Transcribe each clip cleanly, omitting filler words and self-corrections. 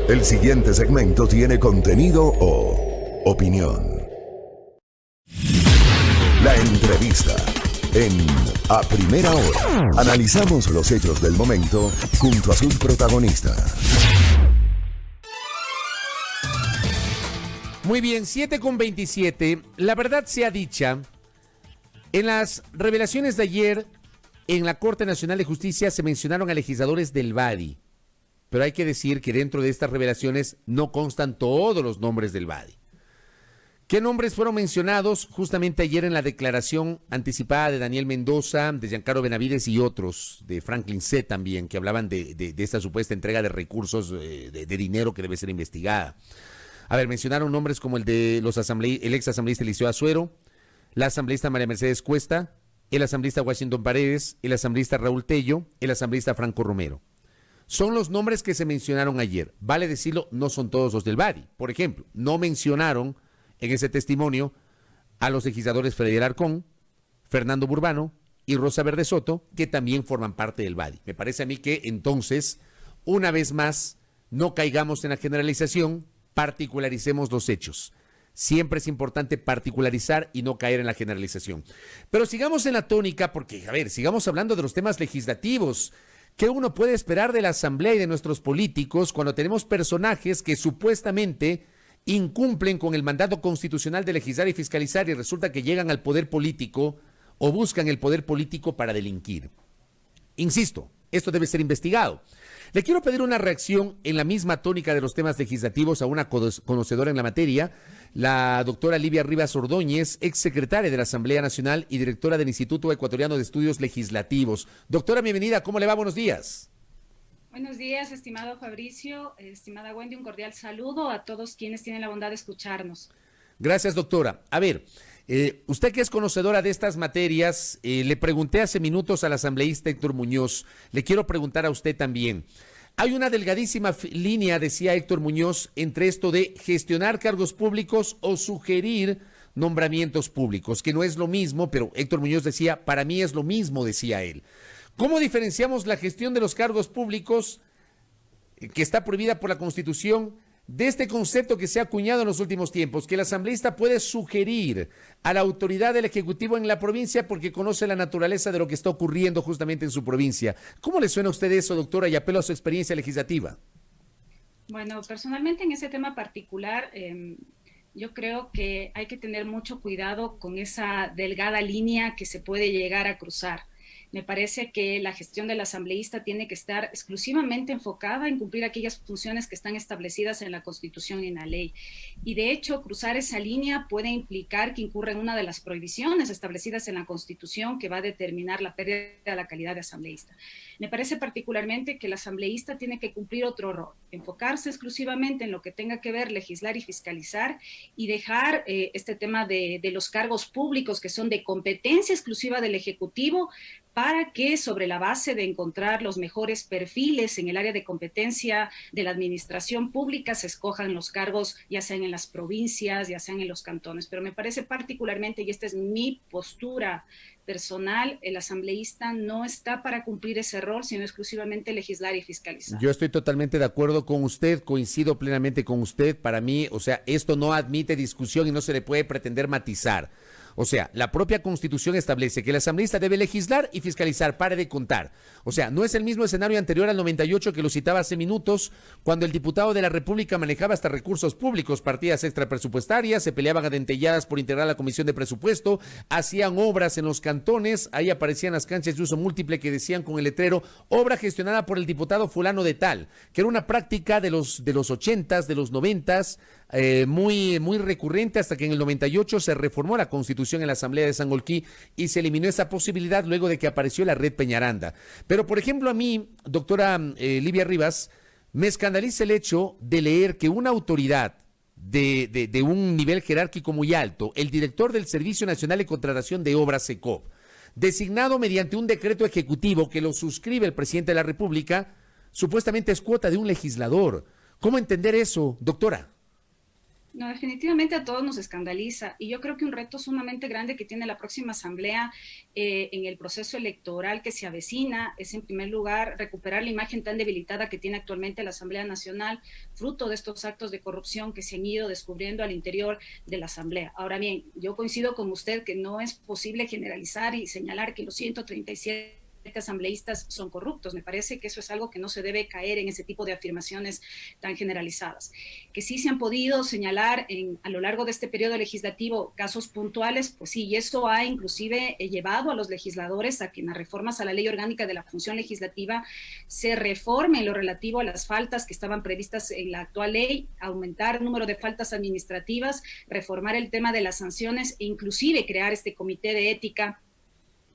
El siguiente segmento tiene contenido o opinión. La entrevista en A Primera Hora. Analizamos los hechos del momento junto a sus protagonistas. Muy bien, 7:27. La verdad sea dicha, en las revelaciones de ayer en la Corte Nacional de Justicia se mencionaron a legisladores del BADI. Pero hay que decir que dentro de estas revelaciones no constan todos los nombres del BADI. ¿Qué nombres fueron mencionados justamente ayer en la declaración anticipada de Daniel Mendoza, de Giancarlo Benavides y otros, de Franklin C. también, que hablaban de esta supuesta entrega de recursos, de dinero que debe ser investigada? A ver, mencionaron nombres como el de el ex asambleísta Eliseo Azuero, la asambleísta María Mercedes Cuesta, el asambleísta Washington Paredes, el asambleísta Raúl Tello, el asambleísta Franco Romero. Son los nombres que se mencionaron ayer. Vale decirlo, no son todos los del BADI. Por ejemplo, no mencionaron en ese testimonio a los legisladores Freddy Alarcón, Fernando Burbano y Rosa Verde Soto, que también forman parte del BADI. Me parece a mí que entonces, una vez más, no caigamos en la generalización, particularicemos los hechos. Siempre es importante particularizar y no caer en la generalización. Pero sigamos en la tónica porque, a ver, sigamos hablando de los temas legislativos. ¿Qué uno puede esperar de la Asamblea y de nuestros políticos cuando tenemos personajes que supuestamente incumplen con el mandato constitucional de legislar y fiscalizar y resulta que llegan al poder político o buscan el poder político para delinquir? Insisto, esto debe ser investigado. Le quiero pedir una reacción en la misma tónica de los temas legislativos a una conocedora en la materia, la doctora Livia Rivas Ordóñez, exsecretaria de la Asamblea Nacional y directora del Instituto Ecuatoriano de Estudios Legislativos. Doctora, bienvenida, ¿cómo le va? Buenos días. Buenos días, estimado Fabricio, estimada Wendy, un cordial saludo a todos quienes tienen la bondad de escucharnos. Gracias, doctora. A ver, usted que es conocedora de estas materias, le pregunté hace minutos al asambleísta Héctor Muñoz, le quiero preguntar a usted también. Hay una delgadísima línea, decía Héctor Muñoz, entre esto de gestionar cargos públicos o sugerir nombramientos públicos, que no es lo mismo, pero Héctor Muñoz decía, para mí es lo mismo, decía él. ¿Cómo diferenciamos la gestión de los cargos públicos, que está prohibida por la Constitución, de este concepto que se ha acuñado en los últimos tiempos, que el asambleísta puede sugerir a la autoridad del Ejecutivo en la provincia porque conoce la naturaleza de lo que está ocurriendo justamente en su provincia? ¿Cómo le suena a usted eso, doctora, y apelo a su experiencia legislativa? Bueno, personalmente en ese tema particular, yo creo que hay que tener mucho cuidado con esa delgada línea que se puede llegar a cruzar. Me parece que la gestión del asambleísta tiene que estar exclusivamente enfocada en cumplir aquellas funciones que están establecidas en la Constitución y en la ley. Y de hecho, cruzar esa línea puede implicar que incurra en una de las prohibiciones establecidas en la Constitución que va a determinar la pérdida de la calidad de asambleísta. Me parece particularmente que el asambleísta tiene que cumplir otro rol, enfocarse exclusivamente en lo que tenga que ver legislar y fiscalizar y dejar este tema de los cargos públicos que son de competencia exclusiva del Ejecutivo, para que sobre la base de encontrar los mejores perfiles en el área de competencia de la administración pública se escojan los cargos, ya sean en las provincias, ya sean en los cantones. Pero me parece particularmente, y esta es mi postura personal, el asambleísta no está para cumplir ese rol, sino exclusivamente legislar y fiscalizar. Yo estoy totalmente de acuerdo con usted, coincido plenamente con usted. Para mí, o sea, esto no admite discusión y no se le puede pretender matizar. O sea, la propia Constitución establece que el asambleísta debe legislar y fiscalizar, pare de contar. O sea, no es el mismo escenario anterior al 98 que lo citaba hace minutos, cuando el diputado de la República manejaba hasta recursos públicos, partidas extrapresupuestarias, se peleaban a dentelladas por integrar la Comisión de Presupuesto, hacían obras en los cantones, ahí aparecían las canchas de uso múltiple que decían con el letrero, obra gestionada por el diputado fulano de tal, que era una práctica de los 80s, de los 90s, muy recurrente, hasta que en el 98 se reformó la Constitución en la Asamblea de Sangolquí y se eliminó esa posibilidad luego de que apareció la red Peñaranda. Pero, por ejemplo, a mí, doctora Livia Rivas, me escandaliza el hecho de leer que una autoridad de un nivel jerárquico muy alto, el director del Servicio Nacional de Contratación de Obras, SECOP, designado mediante un decreto ejecutivo que lo suscribe el presidente de la República, supuestamente es cuota de un legislador. ¿Cómo entender eso, doctora? No, definitivamente a todos nos escandaliza y yo creo que un reto sumamente grande que tiene la próxima asamblea en el proceso electoral que se avecina es en primer lugar recuperar la imagen tan debilitada que tiene actualmente la Asamblea Nacional, fruto de estos actos de corrupción que se han ido descubriendo al interior de la asamblea. Ahora bien, yo coincido con usted que no es posible generalizar y señalar que los 137 asambleístas son corruptos. Me parece que eso es algo que no se debe caer en ese tipo de afirmaciones tan generalizadas. Que sí se han podido señalar a lo largo de este periodo legislativo casos puntuales, pues sí, y eso ha inclusive llevado a los legisladores a que en las reformas a la Ley Orgánica de la Función Legislativa se reforme lo relativo a las faltas que estaban previstas en la actual ley, aumentar el número de faltas administrativas, reformar el tema de las sanciones e inclusive crear este comité de ética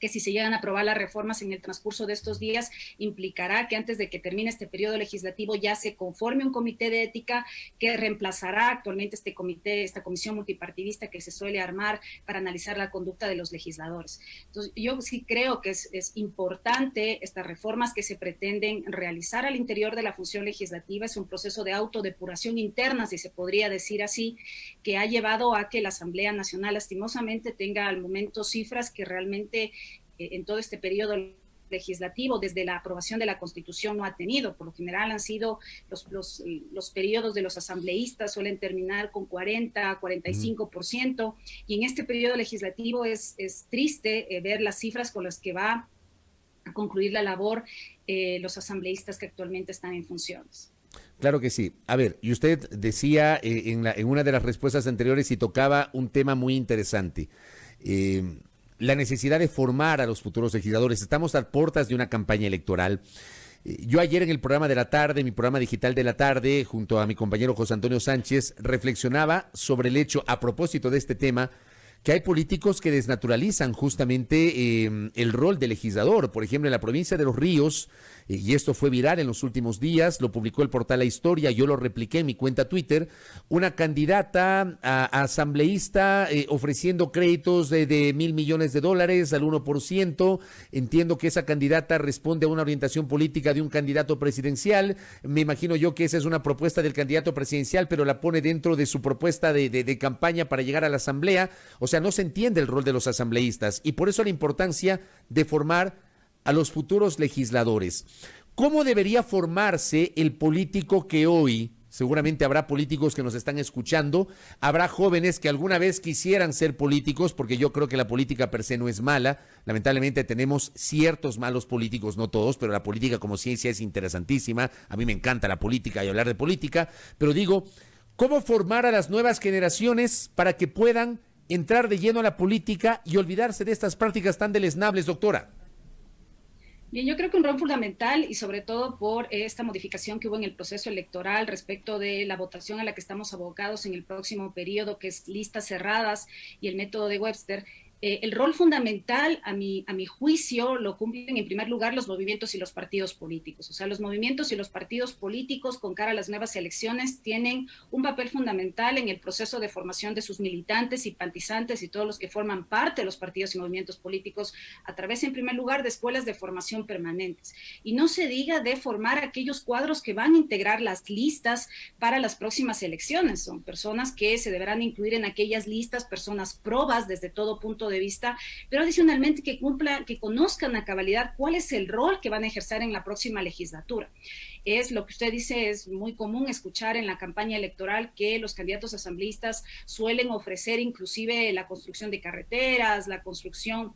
que si se llegan a aprobar las reformas en el transcurso de estos días, implicará que antes de que termine este periodo legislativo ya se conforme un comité de ética que reemplazará actualmente este comité, esta comisión multipartidista que se suele armar para analizar la conducta de los legisladores. Entonces, yo sí creo que es importante estas reformas que se pretenden realizar al interior de la función legislativa. Es un proceso de autodepuración interna, si se podría decir así, que ha llevado a que la Asamblea Nacional lastimosamente tenga al momento cifras que realmente en todo este periodo legislativo, desde la aprobación de la Constitución, no ha tenido. Por lo general han sido los periodos de los asambleístas suelen terminar con 40, 45%, y en este periodo legislativo es triste ver las cifras con las que va a concluir la labor los asambleístas que actualmente están en funciones. Claro que sí. A ver, y usted decía en una de las respuestas anteriores y tocaba un tema muy interesante. La necesidad de formar a los futuros legisladores. Estamos a puertas de una campaña electoral. Yo ayer en el programa de la tarde, mi programa digital de la tarde, junto a mi compañero José Antonio Sánchez, reflexionaba sobre el hecho, a propósito de este tema, que hay políticos que desnaturalizan justamente el rol de legislador. Por ejemplo, en la provincia de Los Ríos, y esto fue viral en los últimos días, lo publicó el portal La Historia, yo lo repliqué en mi cuenta Twitter, una candidata a asambleísta ofreciendo créditos de $1,000 millones al 1%. Entiendo que esa candidata responde a una orientación política de un candidato presidencial. Me imagino yo que esa es una propuesta del candidato presidencial, pero la pone dentro de su propuesta de campaña para llegar a la asamblea. O sea, no se entiende el rol de los asambleístas y por eso la importancia de formar a los futuros legisladores. ¿Cómo debería formarse el político que hoy, seguramente habrá políticos que nos están escuchando, habrá jóvenes que alguna vez quisieran ser políticos, porque yo creo que la política per se no es mala, lamentablemente tenemos ciertos malos políticos, no todos, pero la política como ciencia es interesantísima, a mí me encanta la política y hablar de política, pero digo, ¿cómo formar a las nuevas generaciones para que puedan entrar de lleno a la política y olvidarse de estas prácticas tan deleznables, doctora? Bien, yo creo que un rol fundamental y sobre todo por esta modificación que hubo en el proceso electoral respecto de la votación a la que estamos abocados en el próximo periodo, que es listas cerradas y el método de Webster. El rol fundamental, a mi juicio, lo cumplen en primer lugar los movimientos y los partidos políticos. O sea, los movimientos y los partidos políticos con cara a las nuevas elecciones tienen un papel fundamental en el proceso de formación de sus militantes, simpatizantes y todos los que forman parte de los partidos y movimientos políticos a través, en primer lugar, de escuelas de formación permanentes. Y no se diga de formar aquellos cuadros que van a integrar las listas para las próximas elecciones. Son personas que se deberán incluir en aquellas listas, personas probas desde todo punto de vista, pero adicionalmente que conozcan a cabalidad cuál es el rol que van a ejercer en la próxima legislatura. Es lo que usted dice, es muy común escuchar en la campaña electoral que los candidatos asambleístas suelen ofrecer inclusive la construcción de carreteras, la construcción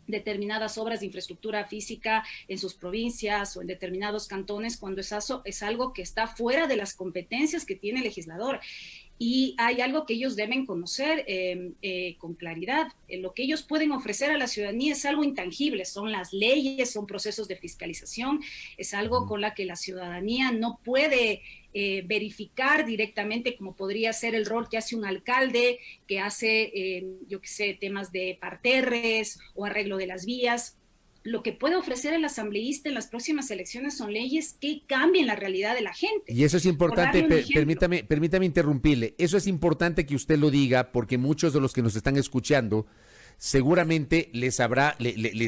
determinadas obras de infraestructura física en sus provincias o en determinados cantones, cuando es algo que está fuera de las competencias que tiene el legislador. Y hay algo que ellos deben conocer con claridad. Lo que ellos pueden ofrecer a la ciudadanía es algo intangible, son las leyes, son procesos de fiscalización, es algo con la que la ciudadanía no puede verificar directamente, como podría ser el rol que hace un alcalde, que hace, yo qué sé, temas de parterres o arreglo de las vías. Lo que puede ofrecer el asambleísta en las próximas elecciones son leyes que cambien la realidad de la gente. Y eso es importante, permítame interrumpirle, eso es importante que usted lo diga, porque muchos de los que nos están escuchando seguramente les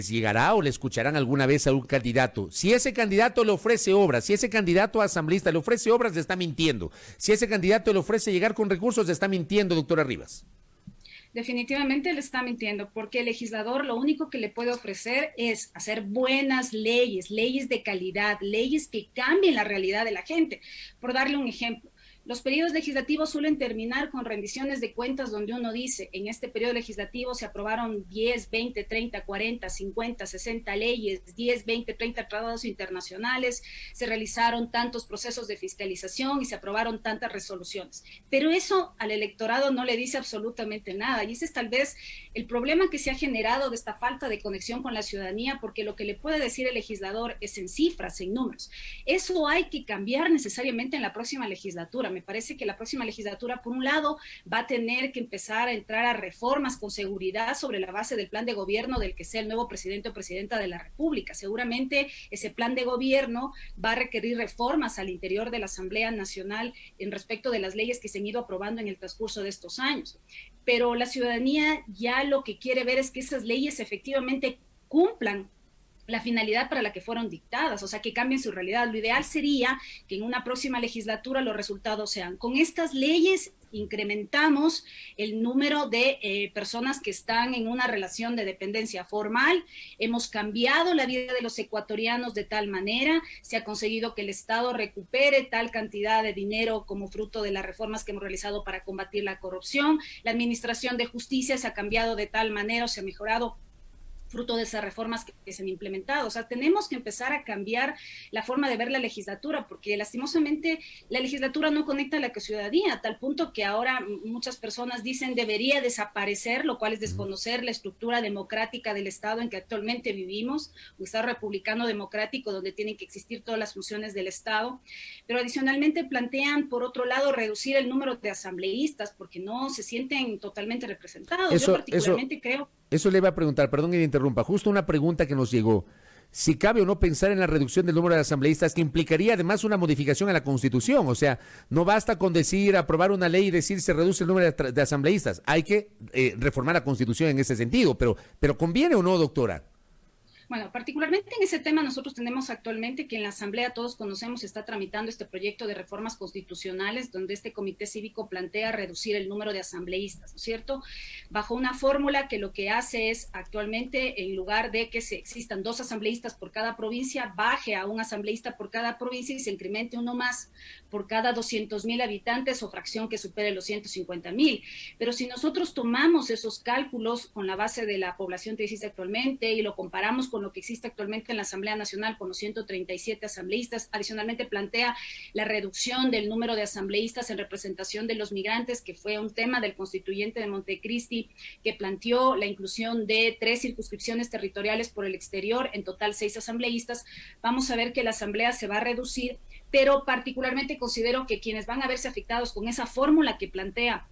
llegará o le escucharán alguna vez a un candidato. Si ese candidato le ofrece obras, si ese candidato asambleísta le ofrece obras, le está mintiendo. Si ese candidato le ofrece llegar con recursos, le está mintiendo, doctora Rivas. Definitivamente le está mintiendo, porque el legislador lo único que le puede ofrecer es hacer buenas leyes, leyes de calidad, leyes que cambien la realidad de la gente. Por darle un ejemplo, los periodos legislativos suelen terminar con rendiciones de cuentas donde uno dice, en este periodo legislativo se aprobaron 10, 20, 30, 40, 50, 60 leyes, 10, 20, 30 tratados internacionales, se realizaron tantos procesos de fiscalización y se aprobaron tantas resoluciones. Pero eso al electorado no le dice absolutamente nada, y ese es tal vez el problema que se ha generado de esta falta de conexión con la ciudadanía, porque lo que le puede decir el legislador es en cifras, en números. Eso hay que cambiar necesariamente en la próxima legislatura. Me parece que la próxima legislatura, por un lado, va a tener que empezar a entrar a reformas con seguridad sobre la base del plan de gobierno del que sea el nuevo presidente o presidenta de la República. Seguramente ese plan de gobierno va a requerir reformas al interior de la Asamblea Nacional en respecto de las leyes que se han ido aprobando en el transcurso de estos años. Pero la ciudadanía ya lo que quiere ver es que esas leyes efectivamente cumplan la finalidad para la que fueron dictadas, o sea, que cambien su realidad. Lo ideal sería que en una próxima legislatura los resultados sean, con estas leyes incrementamos el número de personas que están en una relación de dependencia formal, hemos cambiado la vida de los ecuatorianos de tal manera, se ha conseguido que el Estado recupere tal cantidad de dinero como fruto de las reformas que hemos realizado para combatir la corrupción, la administración de justicia se ha cambiado de tal manera, o se ha mejorado fruto de esas reformas que se han implementado. O sea, tenemos que empezar a cambiar la forma de ver la legislatura, porque lastimosamente la legislatura no conecta a la ciudadanía, a tal punto que ahora muchas personas dicen debería desaparecer, lo cual es desconocer la estructura democrática del Estado en que actualmente vivimos, un Estado republicano democrático donde tienen que existir todas las funciones del Estado. Pero adicionalmente plantean, por otro lado, reducir el número de asambleístas, porque no se sienten totalmente representados. Yo particularmente creo... Eso le iba a preguntar, perdón que le interrumpa, justo una pregunta que nos llegó. Si cabe o no pensar en la reducción del número de asambleístas, que implicaría además una modificación a la Constitución. O sea, no basta con decir, aprobar una ley y decir se reduce el número de asambleístas. Hay que reformar la Constitución en ese sentido. Pero ¿conviene o no, doctora? Bueno, particularmente en ese tema nosotros tenemos actualmente que en la Asamblea, todos conocemos, está tramitando este proyecto de reformas constitucionales donde este comité cívico plantea reducir el número de asambleístas, ¿no es cierto? Bajo una fórmula que lo que hace es actualmente, en lugar de que existan 2 asambleístas por cada provincia, baje a un asambleísta por cada provincia y se incremente uno más por cada 200,000 habitantes o fracción que supere los 150,000. Pero si nosotros tomamos esos cálculos con la base de la población que existe actualmente y lo comparamos con lo que existe actualmente en la Asamblea Nacional, con los 137 asambleístas. Adicionalmente plantea la reducción del número de asambleístas en representación de los migrantes, que fue un tema del constituyente de Montecristi, que planteó la inclusión de 3 circunscripciones territoriales por el exterior, en total 6 asambleístas. Vamos a ver que la Asamblea se va a reducir, pero particularmente considero que quienes van a verse afectados con esa fórmula que plantea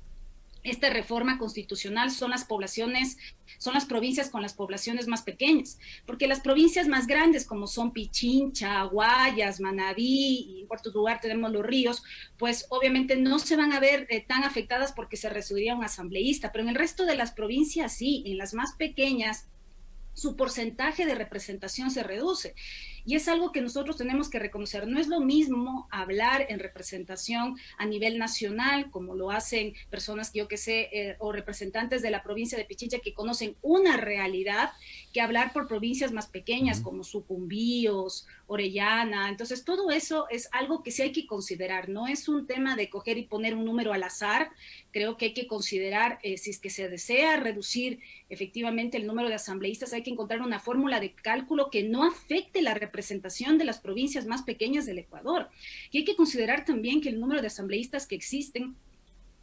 esta reforma constitucional son las poblaciones, son las provincias con las poblaciones más pequeñas, porque las provincias más grandes como son Pichincha, Guayas, Manabí y en cuarto lugar tenemos Los Ríos, pues obviamente no se van a ver tan afectadas porque se reduciría un asambleísta, pero en el resto de las provincias sí, en las más pequeñas su porcentaje de representación se reduce. Y es algo que nosotros tenemos que reconocer. No es lo mismo hablar en representación a nivel nacional, como lo hacen personas que yo que sé, o representantes de la provincia de Pichincha que conocen una realidad, que hablar por provincias más pequeñas como Sucumbíos, Orellana. Entonces, todo eso es algo que sí hay que considerar. No es un tema de coger y poner un número al azar. Creo que hay que considerar, si es que se desea reducir efectivamente el número de asambleístas, hay que encontrar una fórmula de cálculo que no afecte la representación de las provincias más pequeñas del Ecuador. Y hay que considerar también que el número de asambleístas que existen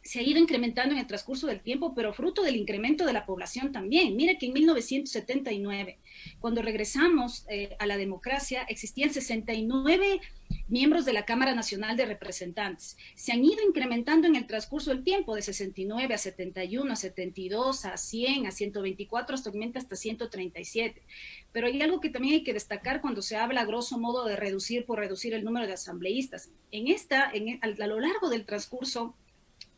se ha ido incrementando en el transcurso del tiempo, pero fruto del incremento de la población también. Mira que en 1979, cuando regresamos a la democracia, existían 69 miembros de la Cámara Nacional de Representantes. Se han ido incrementando en el transcurso del tiempo, de 69 a 71, a 72, a 100, a 124, hasta 137. Pero hay algo que también hay que destacar cuando se habla, a grosso modo, de reducir por reducir el número de asambleístas. A lo largo del transcurso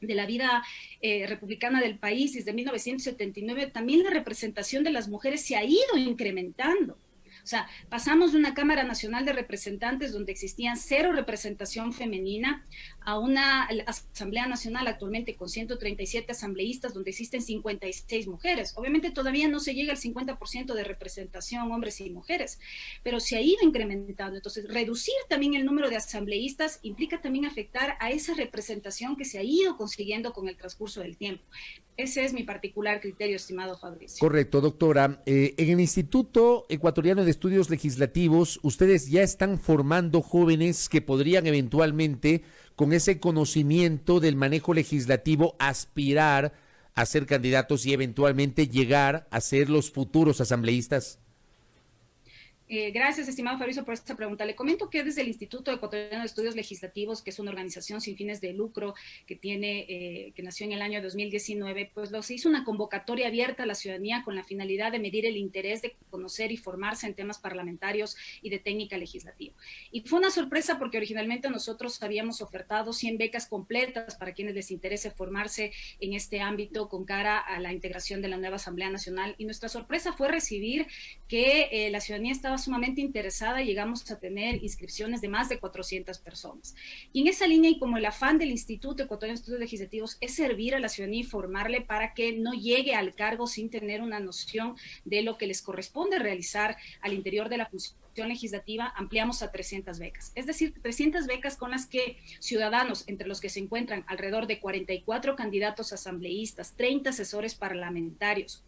de la vida republicana del país desde 1979, también la representación de las mujeres se ha ido incrementando. O sea, pasamos de una Cámara Nacional de Representantes donde existían 0 representación femenina a una Asamblea Nacional actualmente con 137 asambleístas donde existen 56 mujeres. Obviamente todavía no se llega al 50% de representación hombres y mujeres, pero se ha ido incrementando. Entonces, reducir también el número de asambleístas implica también afectar a esa representación que se ha ido consiguiendo con el transcurso del tiempo. Ese es mi particular criterio, estimado Fabricio. Correcto, doctora. En el Instituto Ecuatoriano de Estudios Legislativos, ustedes ya están formando jóvenes que podrían eventualmente, con ese conocimiento del manejo legislativo, aspirar a ser candidatos y eventualmente llegar a ser los futuros asambleístas. Gracias, estimado Fabricio, por esta pregunta. Le comento que desde el Instituto Ecuatoriano de Estudios Legislativos, que es una organización sin fines de lucro que nació en el año 2019, pues se hizo una convocatoria abierta a la ciudadanía con la finalidad de medir el interés de conocer y formarse en temas parlamentarios y de técnica legislativa. Y fue una sorpresa porque originalmente nosotros habíamos ofertado 100 becas completas para quienes les interese formarse en este ámbito con cara a la integración de la nueva Asamblea Nacional. Y nuestra sorpresa fue recibir que la ciudadanía estaba sumamente interesada y llegamos a tener inscripciones de más de 400 personas. Y en esa línea, y como el afán del Instituto Ecuatoriano de Estudios Legislativos es servir a la ciudadanía y formarle para que no llegue al cargo sin tener una noción de lo que les corresponde realizar al interior de la función legislativa, ampliamos a 300 becas. Es decir, 300 becas con las que ciudadanos, entre los que se encuentran alrededor de 44 candidatos asambleístas, 30 asesores parlamentarios,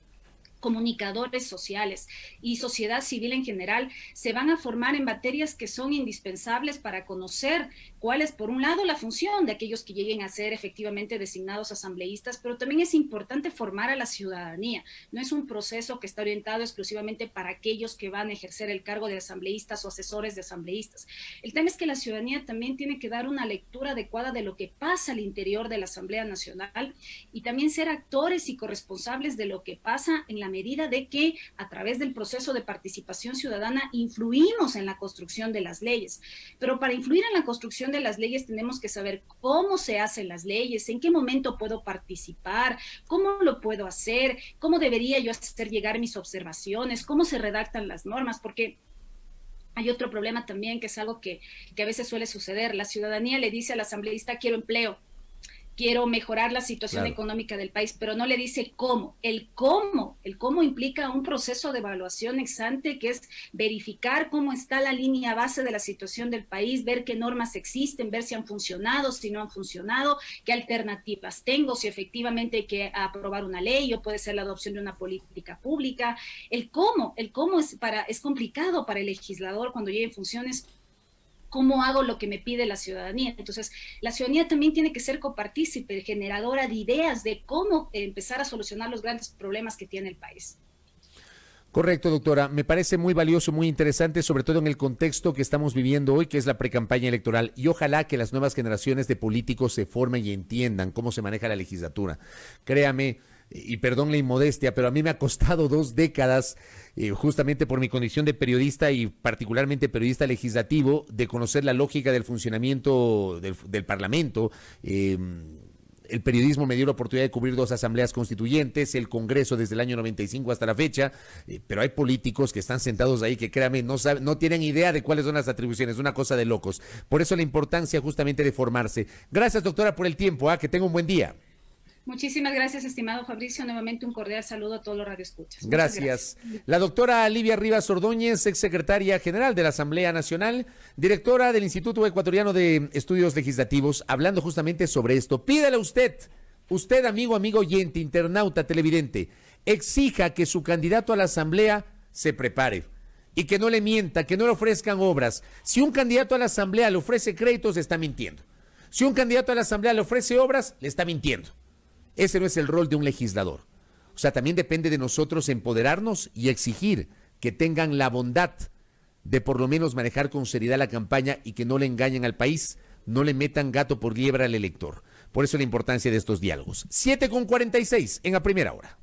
comunicadores sociales y sociedad civil en general, se van a formar en materias que son indispensables para conocer cuál es, por un lado, la función de aquellos que lleguen a ser efectivamente designados asambleístas, pero también es importante formar a la ciudadanía. No es un proceso que está orientado exclusivamente para aquellos que van a ejercer el cargo de asambleístas o asesores de asambleístas. El tema es que la ciudadanía también tiene que dar una lectura adecuada de lo que pasa al interior de la Asamblea Nacional y también ser actores y corresponsables de lo que pasa en la medida de que a través del proceso de participación ciudadana influimos en la construcción de las leyes. Pero para influir en la construcción de las leyes tenemos que saber cómo se hacen las leyes, en qué momento puedo participar, cómo lo puedo hacer, cómo debería yo hacer llegar mis observaciones, cómo se redactan las normas, porque hay otro problema también que es algo que a veces suele suceder. La ciudadanía le dice al asambleísta: quiero empleo, quiero mejorar la situación económica del país, pero no le dice cómo. El cómo implica un proceso de evaluación ex ante, que es verificar cómo está la línea base de la situación del país, ver qué normas existen, ver si han funcionado, si no han funcionado, qué alternativas tengo, si efectivamente hay que aprobar una ley o puede ser la adopción de una política pública. El cómo es complicado para el legislador cuando llegue en funciones. ¿Cómo hago lo que me pide la ciudadanía? Entonces, la ciudadanía también tiene que ser copartícipe, generadora de ideas de cómo empezar a solucionar los grandes problemas que tiene el país. Correcto, doctora. Me parece muy valioso, muy interesante, sobre todo en el contexto que estamos viviendo hoy, que es la precampaña electoral. Y ojalá que las nuevas generaciones de políticos se formen y entiendan cómo se maneja la legislatura. Créame, y perdón la inmodestia, pero a mí me ha costado 2 décadas, justamente por mi condición de periodista y particularmente periodista legislativo, de conocer la lógica del funcionamiento del Parlamento. El periodismo me dio la oportunidad de cubrir 2 asambleas constituyentes, el Congreso desde el año 95 hasta la fecha, pero hay políticos que están sentados ahí que, créanme, no tienen idea de cuáles son las atribuciones, una cosa de locos. Por eso la importancia justamente de formarse. Gracias, doctora, por el tiempo. Que tenga un buen día. Muchísimas gracias, estimado Fabricio. Nuevamente un cordial saludo a todos los radioescuchas. Gracias. La doctora Livia Rivas Ordóñez, exsecretaria general de la Asamblea Nacional, directora del Instituto Ecuatoriano de Estudios Legislativos, hablando justamente sobre esto. Pídale a usted amigo oyente, internauta, televidente, exija que su candidato a la Asamblea se prepare y que no le mienta, que no le ofrezcan obras. Si un candidato a la Asamblea le ofrece créditos, le está mintiendo. Si un candidato a la Asamblea le ofrece obras, le está mintiendo. Ese no es el rol de un legislador. O sea, también depende de nosotros empoderarnos y exigir que tengan la bondad de por lo menos manejar con seriedad la campaña y que no le engañen al país, no le metan gato por liebre al elector. Por eso la importancia de estos diálogos. 7:46 en A Primera Hora.